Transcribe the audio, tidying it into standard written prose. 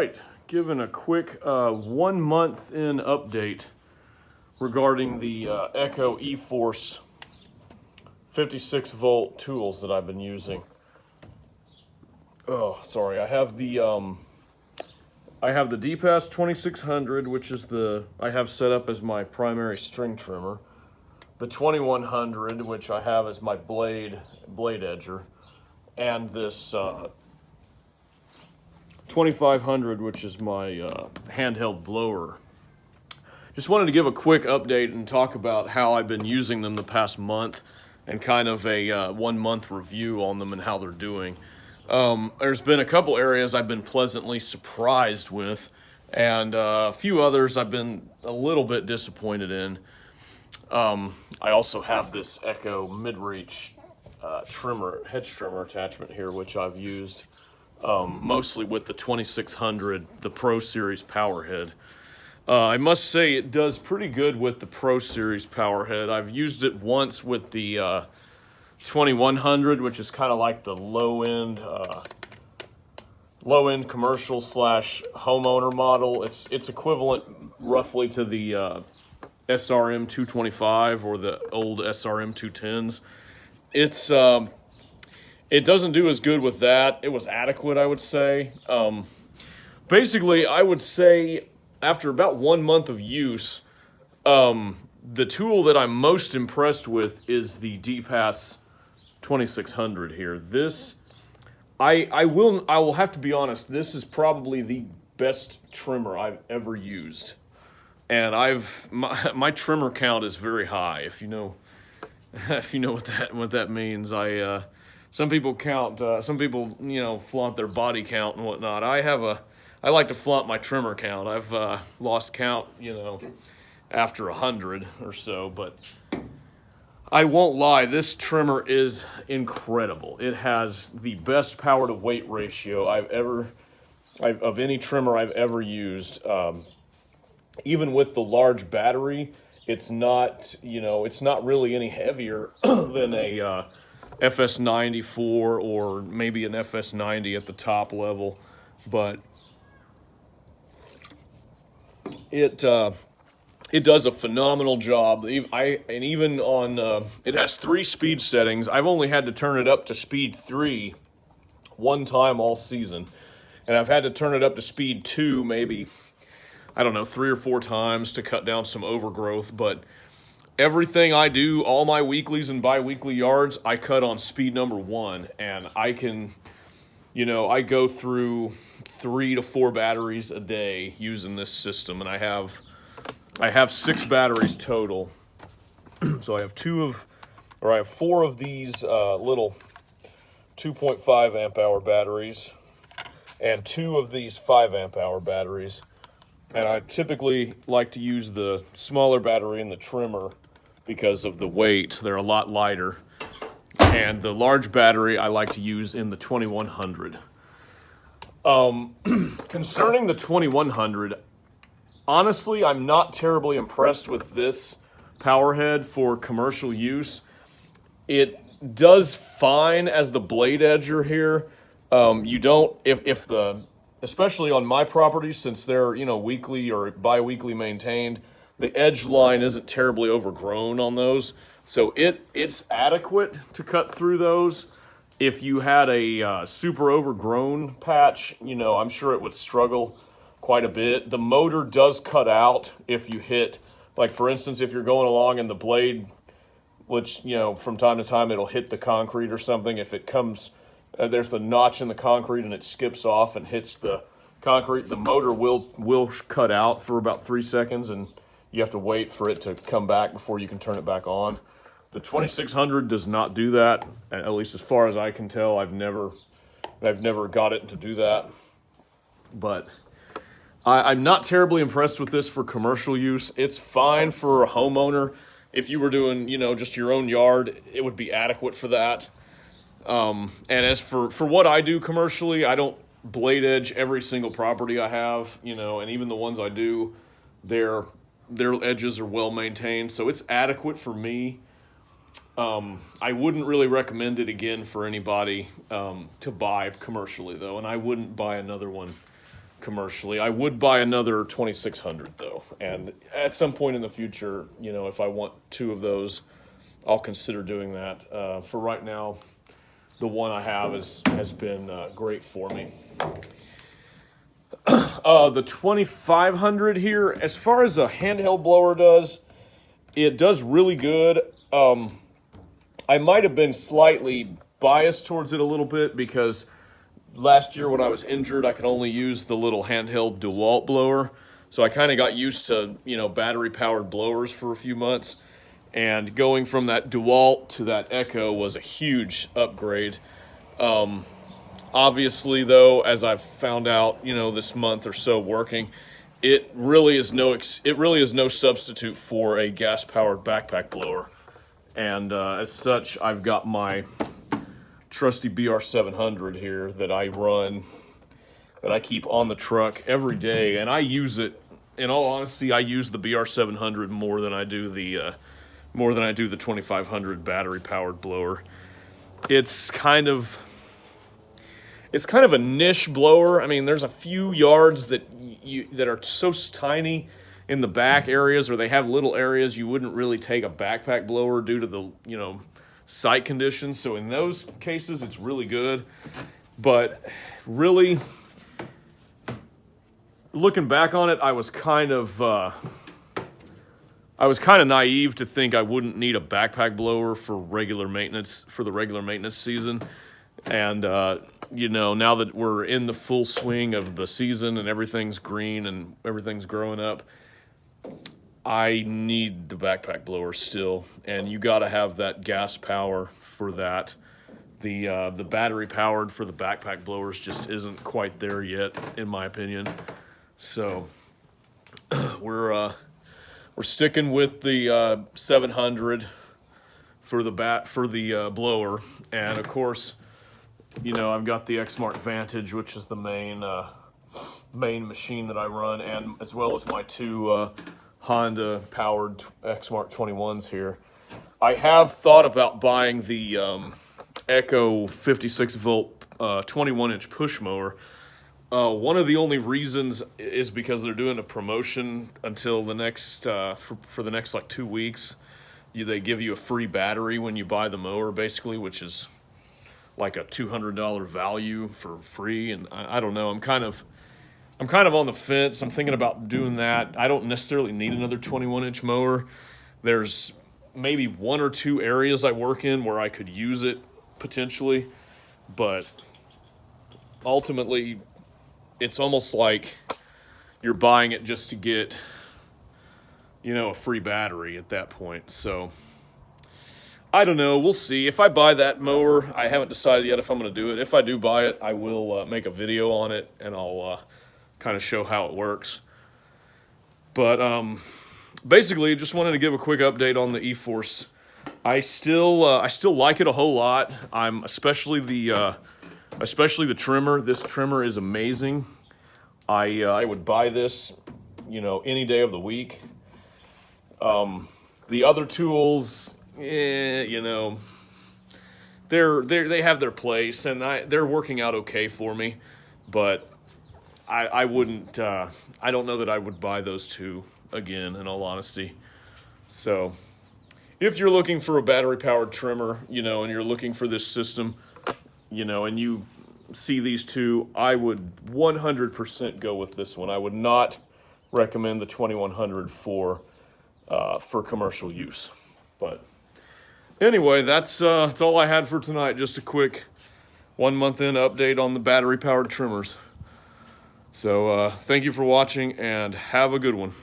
right, giving a quick 1 month in update regarding the Echo eForce 56 volt tools that I've been using. Oh, sorry, I have the DPAS 2600, which is I have set up as my primary string trimmer. The 2100, which I have as my blade edger, and this 2500, which is my handheld blower. Just wanted to give a quick update and talk about how I've been using them the past month and kind of a 1 month review on them and how they're doing. There's been a couple areas I've been pleasantly surprised with, and a few others I've been a little bit disappointed in. I also have this Echo mid-reach hedge trimmer attachment here, which I've used mostly with the 2600, the Pro Series power head. I must say it does pretty good with the Pro Series power head. I've used it once with the 2100, which is kind of like the low-end commercial / homeowner model. It's equivalent roughly to the SRM 225 or the old SRM 210s. It doesn't do as good with that. It was adequate, I would say. Basically, I would say after about 1 month of use, the tool that I'm most impressed with is the DPAS 2600 here. This, I will have to be honest, this is probably the best trimmer I've ever used. And my trimmer count is very high. If you know what that means. Some people flaunt their body count and whatnot. I like to flaunt my trimmer count. I've lost count, after 100 or so, but I won't lie, this trimmer is incredible. It has the best power to weight ratio of any trimmer I've ever used. Even with the large battery, it's not really any heavier than a FS94 or maybe an FS90 at the top level, but it does a phenomenal job. Even on it has 3 speed settings. I've only had to turn it up to speed 3 one time all season, and I've had to turn it up to speed 2 maybe, I don't know, 3 or 4 times to cut down some overgrowth. But everything I do, all my weeklies and bi-weekly yards, I cut on speed number 1, and I can, I go through 3 to 4 batteries a day using this system, and I have 6 batteries total. So I have 4 of these little 2.5 amp hour batteries and 2 of these 5 amp hour batteries. And I typically like to use the smaller battery in the trimmer because of the weight. They're a lot lighter. And the large battery I like to use in the 2100. Concerning the 2100, honestly, I'm not terribly impressed with this power head for commercial use. It does fine as the blade edger here. You don't, especially on my properties, since they're, weekly or bi-weekly maintained, the edge line isn't terribly overgrown on those. So it's adequate to cut through those. If you had a super overgrown patch, I'm sure it would struggle quite a bit. The motor does cut out if you hit, like for instance, if you're going along and the blade, which, from time to time it'll hit the concrete or something. If it comes, there's the notch in the concrete and it skips off and hits the concrete, the motor will cut out for about 3 seconds, and you have to wait for it to come back before you can turn it back on. The 2600 does not do that, at least as far as I can tell. I've never got it to do that. But I'm not terribly impressed with this for commercial use. It's fine for a homeowner. If you were doing, just your own yard, it would be adequate for that. And as for what I do commercially, I don't blade edge every single property I have, and even the ones I do, their edges are well maintained, so it's adequate for me. I wouldn't really recommend it again for anybody to buy commercially, though, and I wouldn't buy another one commercially. I would buy another 2600 though, and at some point in the future, you know, if I want 2 of those, I'll consider doing that. For right now, the one I have has been great for me. The 2500 here, as far as a handheld blower does, it does really good. I might have been slightly biased towards it a little bit because last year when I was injured, I could only use the little handheld DeWalt blower. So I kind of got used to, you know, battery-powered blowers for a few months. And going from that DeWalt to that Echo was a huge upgrade. Obviously, though, as I've found out, you know, this month or so working, it really is no substitute for a gas-powered backpack blower. And as such, I've got my trusty BR700 here that I run, that I keep on the truck every day, and I use it. In all honesty, I use the BR700 more than I do the 2500 battery-powered blower. It's kind of a niche blower. I mean, there's a few yards that are so tiny in the back areas, or they have little areas you wouldn't really take a backpack blower due to the, you know, site conditions. So in those cases, it's really good. But really, looking back on it, I was kind of naive to think I wouldn't need a backpack blower for the regular maintenance season. And you know, now that we're in the full swing of the season and everything's green and everything's growing up, I need the backpack blower still, and you got to have that gas power for that. The battery powered for the backpack blowers just isn't quite there yet, in my opinion. So we're sticking with the 700 for the blower, and of course, you know, I've got the Exmark Vantage, which is the main machine that I run, and as well as my 2 Honda powered Exmark 21s here. I have thought about buying the Echo 56 volt 21 inch push mower. One of the only reasons is because they're doing a promotion until the next for the next like 2 weeks. They give you a free battery when you buy the mower, basically, which is like a $200 value for free. And I don't know. I'm kind of on the fence. I'm thinking about doing that. I don't necessarily need another 21 inch mower. There's maybe 1 or 2 areas I work in where I could use it potentially, but ultimately it's almost like you're buying it just to get, you know, a free battery at that point. So I don't know. We'll see. If I buy that mower, I haven't decided yet if I'm going to do it. If I do buy it, I will make a video on it, and I'll kind of show how it works. But basically, just wanted to give a quick update on the E-Force. I still like it a whole lot. I'm especially the trimmer. This trimmer is amazing. I would buy this, you know, any day of the week. The other tools, you know, they have their place, and they're working out okay for me, but I wouldn't. I don't know that I would buy those 2 again, in all honesty. So if you're looking for a battery-powered trimmer, you know, and you're looking for this system, you know, and you see these 2, I would 100% go with this one. I would not recommend the 2100 for commercial use. But anyway, that's all I had for tonight. Just a quick 1 month in update on the battery-powered trimmers. So thank you for watching, and have a good one.